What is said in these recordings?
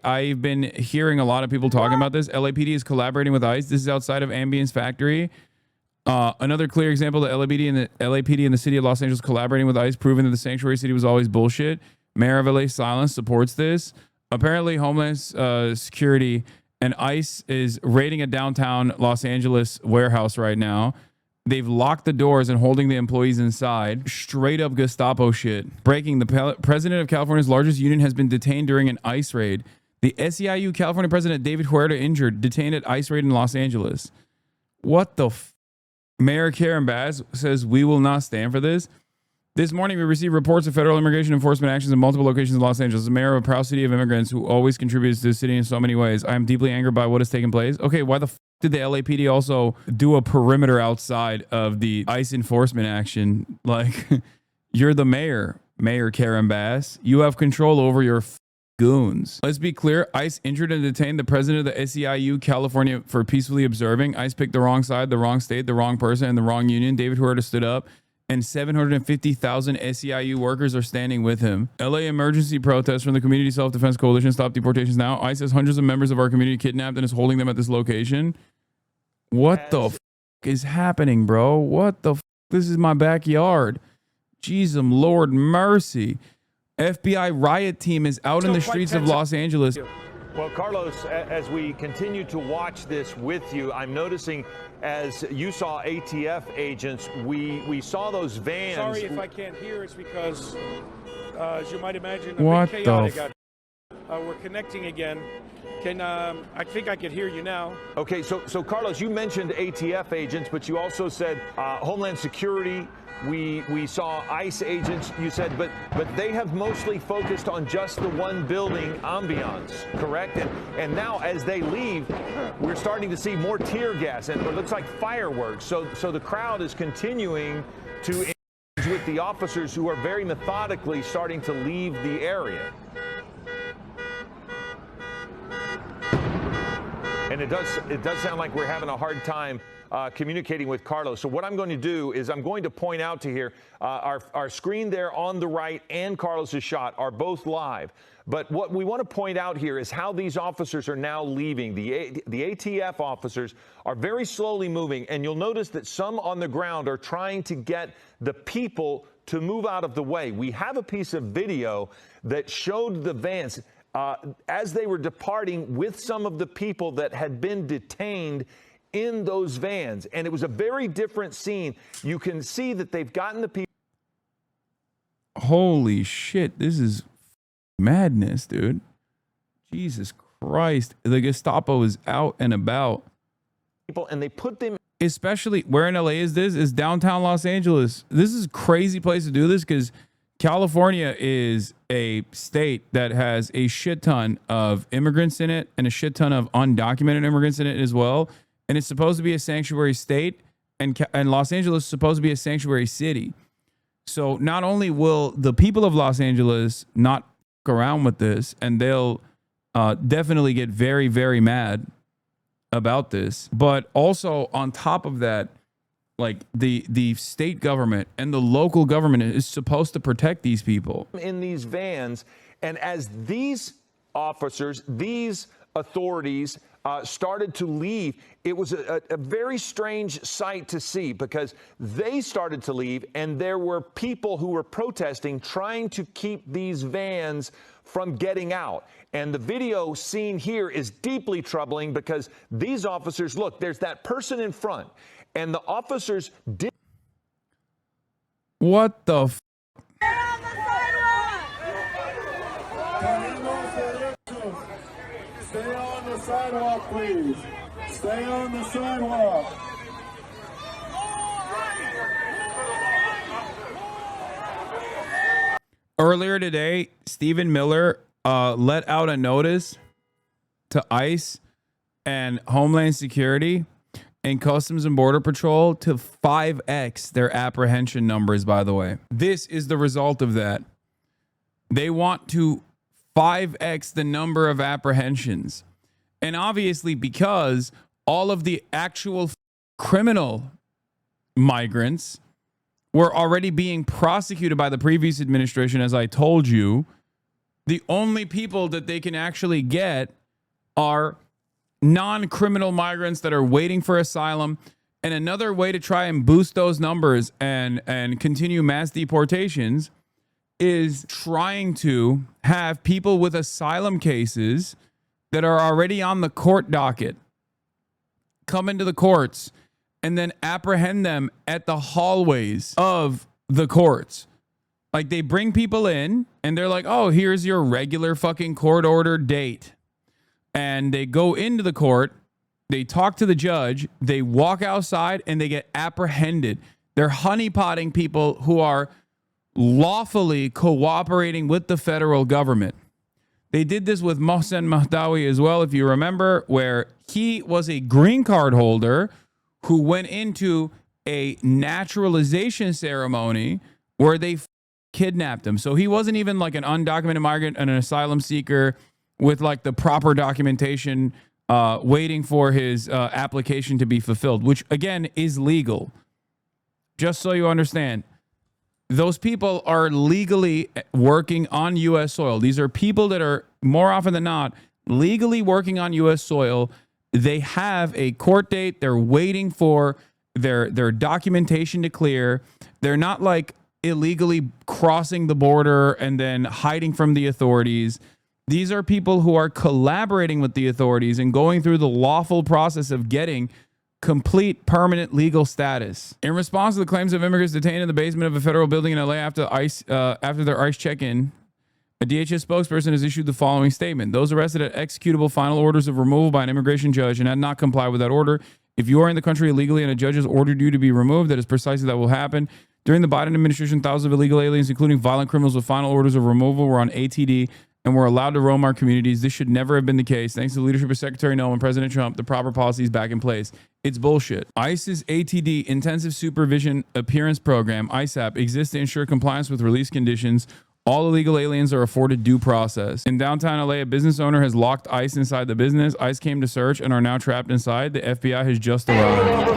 I've been hearing a lot of people talking about this. LAPD is collaborating with ICE. This is outside of Ambience Factory. Another clear example, the LAPD and the city of Los Angeles collaborating with ICE, proving that the sanctuary city was always bullshit. Mayor of LA Silence supports this. Apparently, Homeland Security and ICE is raiding a downtown Los Angeles warehouse right now. They've locked the doors and holding the employees inside. Straight up Gestapo shit. Breaking, the president of California's largest union has been detained during an ICE raid. The SEIU California president David Huerta injured, detained at ICE raid in Los Angeles. What the Mayor Karen Bass says we will not stand for this. This morning, we received reports of federal immigration enforcement actions in multiple locations in Los Angeles. The mayor of a proud city of immigrants who always contributes to the city in so many ways. I am deeply angered by what has taken place. Okay, why the did the LAPD also do a perimeter outside of the ICE enforcement action? Like, you're the mayor, Mayor Karen Bass. You have control over your goons. Let's be clear. ICE injured and detained the president of the SEIU California for peacefully observing. ICE picked the wrong side, the wrong state, the wrong person, and the wrong union. David Huerta stood up, and 750,000 SEIU workers are standing with him. LA emergency protests from the Community Self-Defense Coalition stop deportations now. ICE has hundreds of members of our community kidnapped and is holding them at this location. What the is happening, bro? What the This is my backyard. Jesus, Lord mercy. FBI riot team is out in the streets of Los Angeles. Well, Carlos, as we continue to watch this with you, I'm noticing as you saw ATF agents, we saw those vans. Sorry if I can't hear, it's because, as you might imagine, what bit chaotic. We're connecting again. I think I can hear you now. Okay, so Carlos, you mentioned ATF agents, but you also said Homeland Security. We saw ICE agents, you said, but they have mostly focused on just the one building ambiance, correct? And now as they leave, we're starting to see more tear gas and it looks like fireworks. So the crowd is continuing to engage with the officers who are very methodically starting to leave the area. And it does sound like we're having a hard time communicating with Carlos. So what I'm going to do is I'm going to point out to here our screen there on the right and Carlos's shot are both live. But what we want to point out here is how these officers are now leaving. The ATF officers are very slowly moving, and you'll notice that some on the ground are trying to get the people to move out of the way. We have a piece of video that showed the vans as they were departing with some of the people that had been detained in those vans. And it was a very different scene. You can see that they've gotten the people. Holy shit. This is madness, dude. Jesus Christ. The Gestapo is out and about. And they put them. Especially where in LA is this? Is downtown Los Angeles. This is a crazy place to do this because California is a state that has a shit ton of immigrants in it and a shit ton of undocumented immigrants in it as well. And it's supposed to be a sanctuary state, and Los Angeles is supposed to be a sanctuary city. So not only will the people of Los Angeles not fuck around with this, and they'll definitely get very, very mad about this, but also on top of that, like the state government and the local government is supposed to protect these people in these vans. And as these officers, these authorities started to leave, it was a very strange sight to see because they started to leave and there were people who were protesting, trying to keep these vans from getting out. And the video seen here is deeply troubling because these officers, look, there's that person in front. And the officers did. What the f? Stay on the sidewalk! Stay on the sidewalk, please. Stay on the sidewalk. Earlier today, Stephen Miller let out a notice to ICE and Homeland Security and Customs and Border Patrol to 5x their apprehension numbers, by the way. This is the result of that. They want to 5x the number of apprehensions. And obviously because all of the actual criminal migrants were already being prosecuted by the previous administration, as I told you, the only people that they can actually get are non-criminal migrants that are waiting for asylum. And another way to try and boost those numbers and continue mass deportations is trying to have people with asylum cases that are already on the court docket come into the courts and then apprehend them at the hallways of the courts. Like, they bring people in and they're like, oh, here's your regular fucking court order date. And they go into the court, they talk to the judge, they walk outside, and they get apprehended. They're honeypotting people who are lawfully cooperating with the federal government. They did this with Mohsen Mahdawi as well, if you remember, where he was a green card holder who went into a naturalization ceremony where they kidnapped him. So he wasn't even like an undocumented migrant and an asylum seeker with like the proper documentation waiting for his application to be fulfilled, which again is legal. Just so you understand, those people are legally working on U.S. soil. These are people that are more often than not legally working on U.S. soil. They have a court date. They're waiting for their documentation to clear. They're not like illegally crossing the border and then hiding from the authorities. These are people who are collaborating with the authorities and going through the lawful process of getting complete permanent legal status. In response to the claims of immigrants detained in the basement of a federal building in LA after their ICE check-in, a DHS spokesperson has issued the following statement. Those arrested had executable final orders of removal by an immigration judge and had not complied with that order. If you are in the country illegally and a judge has ordered you to be removed, that is precisely that will happen. During the Biden administration, thousands of illegal aliens, including violent criminals with final orders of removal, were on ATD and were allowed to roam our communities. This should never have been the case. Thanks to the leadership of Secretary Noel and President Trump, the proper policy is back in place. It's bullshit. ICE's ATD, Intensive Supervision Appearance Program, ISAP, exists to ensure compliance with release conditions. All illegal aliens are afforded due process. In downtown LA, a business owner has locked ICE inside the business. ICE came to search and are now trapped inside. The FBI has just arrived.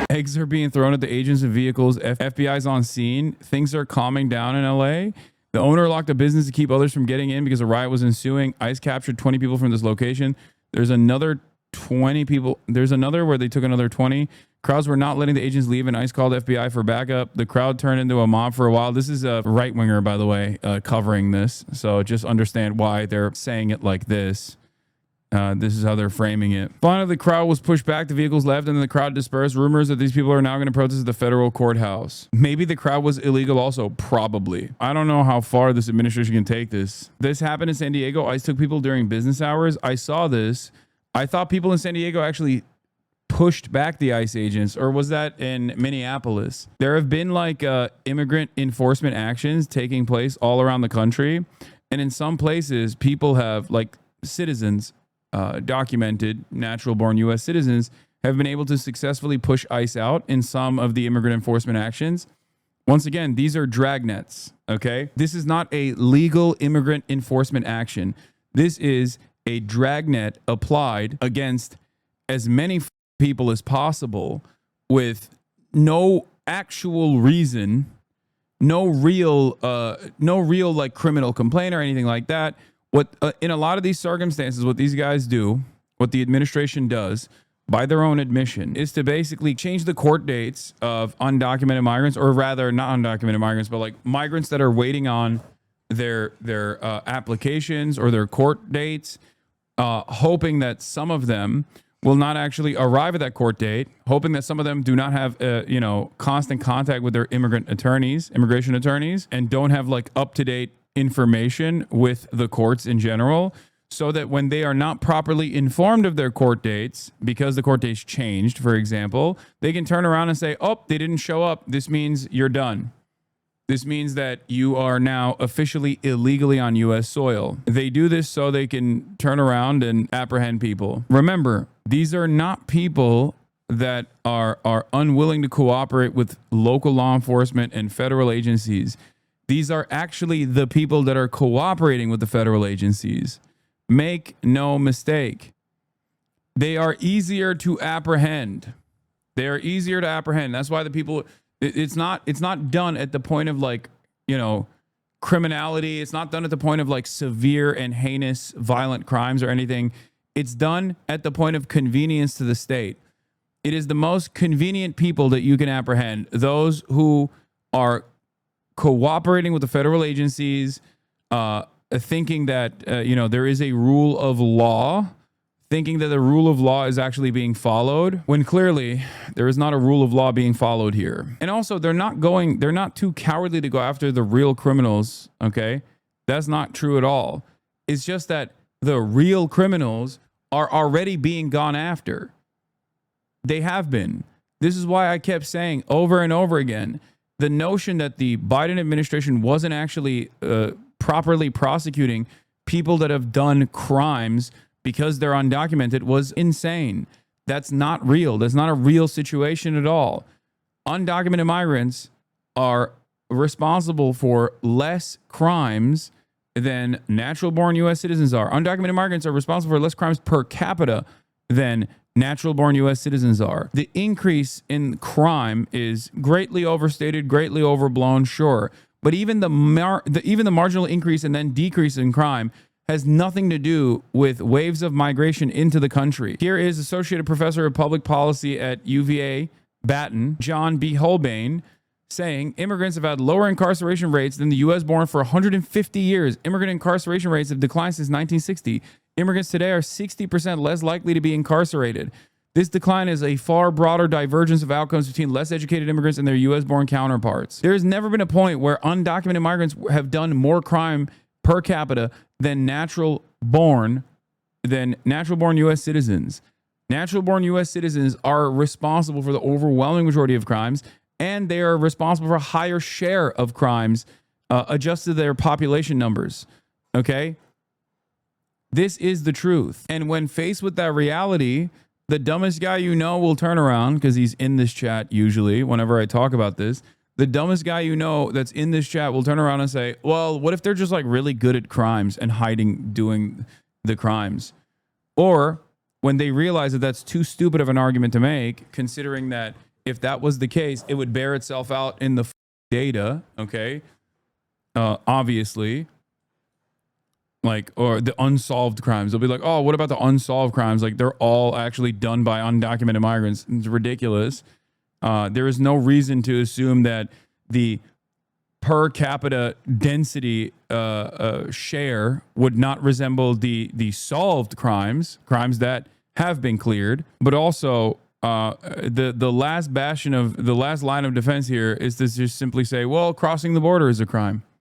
Eggs are being thrown at the agents and vehicles. FBI's on scene. Things are calming down in LA. The owner locked a business to keep others from getting in because a riot was ensuing. ICE captured 20 people from this location. There's another 20 people. There's another where they took another 20. Crowds were not letting the agents leave, and ICE called FBI for backup. The crowd turned into a mob for a while. This is a right-winger, by the way, covering this. So just understand why they're saying it like this. This is how they're framing it. Finally, the crowd was pushed back. The vehicles left, and then the crowd dispersed. Rumors that these people are now going to protest at the federal courthouse. Maybe the crowd was illegal also. Probably. I don't know how far this administration can take this. This happened in San Diego. ICE took people during business hours. I saw this. I thought people in San Diego actually pushed back the ICE agents, or was that in Minneapolis? There have been like immigrant enforcement actions taking place all around the country. And in some places, people have, like citizens, documented natural born U.S. citizens have been able to successfully push ICE out in some of the immigrant enforcement actions. Once again, these are dragnets, okay? This is not a legal immigrant enforcement action. This is a dragnet applied against as many people as possible with no actual reason, no real like criminal complaint or anything like that. What in a lot of these circumstances, what these guys do, what the administration does, by their own admission, is to basically change the court dates of undocumented migrants, or rather not undocumented migrants, but like migrants that are waiting on their applications or their court dates, hoping that some of them will not actually arrive at that court date, hoping that some of them do not have constant contact with their immigration attorneys, and don't have like up-to-date information with the courts in general, so that when they are not properly informed of their court dates, because the court dates changed, for example, they can turn around and say, oh, they didn't show up. This means you're done. This means that you are now officially illegally on U.S. soil. They do this so they can turn around and apprehend people. Remember, these are not people that are unwilling to cooperate with local law enforcement and federal agencies. These are actually the people that are cooperating with the federal agencies. Make no mistake. They are easier to apprehend. They are easier to apprehend. That's why the people, it's not done at the point of like, criminality. It's not done at the point of like severe and heinous violent crimes or anything. It's done at the point of convenience to the state. It is the most convenient people that you can apprehend. Those who are cooperating with the federal agencies, thinking that, there is a rule of law, thinking that the rule of law is actually being followed, when clearly there is not a rule of law being followed here. And also, they're not too cowardly to go after the real criminals, okay? That's not true at all. It's just that the real criminals are already being gone after. They have been. This is why I kept saying over and over again, the notion that the Biden administration wasn't actually properly prosecuting people that have done crimes because they're undocumented was insane. That's not real. That's not a real situation at all. Undocumented migrants are responsible for less crimes than natural-born U.S. citizens are. Undocumented migrants are responsible for less crimes per capita than natural-born U.S. citizens are. The increase in crime is greatly overstated, greatly overblown, sure. But even the marginal increase and then decrease in crime has nothing to do with waves of migration into the country. Here is Associated Professor of Public Policy at UVA, Baton, John B. Holbein, saying immigrants have had lower incarceration rates than the U.S. born for 150 years. Immigrant incarceration rates have declined since 1960. Immigrants today are 60% less likely to be incarcerated. This decline is a far broader divergence of outcomes between less educated immigrants and their U.S.-born counterparts. There has never been a point where undocumented migrants have done more crime per capita than natural-born U.S. citizens. Natural-born U.S. citizens are responsible for the overwhelming majority of crimes, and they are responsible for a higher share of crimes adjusted to their population numbers. Okay? This is the truth. And when faced with that reality, the dumbest guy you know will turn around, because he's in this chat usually whenever I talk about this. The dumbest guy you know that's in this chat will turn around and say, well, what if they're just like really good at crimes and doing the crimes? Or when they realize that that's too stupid of an argument to make, considering that if that was the case, it would bear itself out in the data, okay? Obviously. Like, or the unsolved crimes. They'll be like, oh, what about the unsolved crimes? Like, they're all actually done by undocumented migrants. It's ridiculous. There is no reason to assume that the per capita density share would not resemble the solved crimes that have been cleared. But also, the last line of defense here is to just simply say, well, crossing the border is a crime.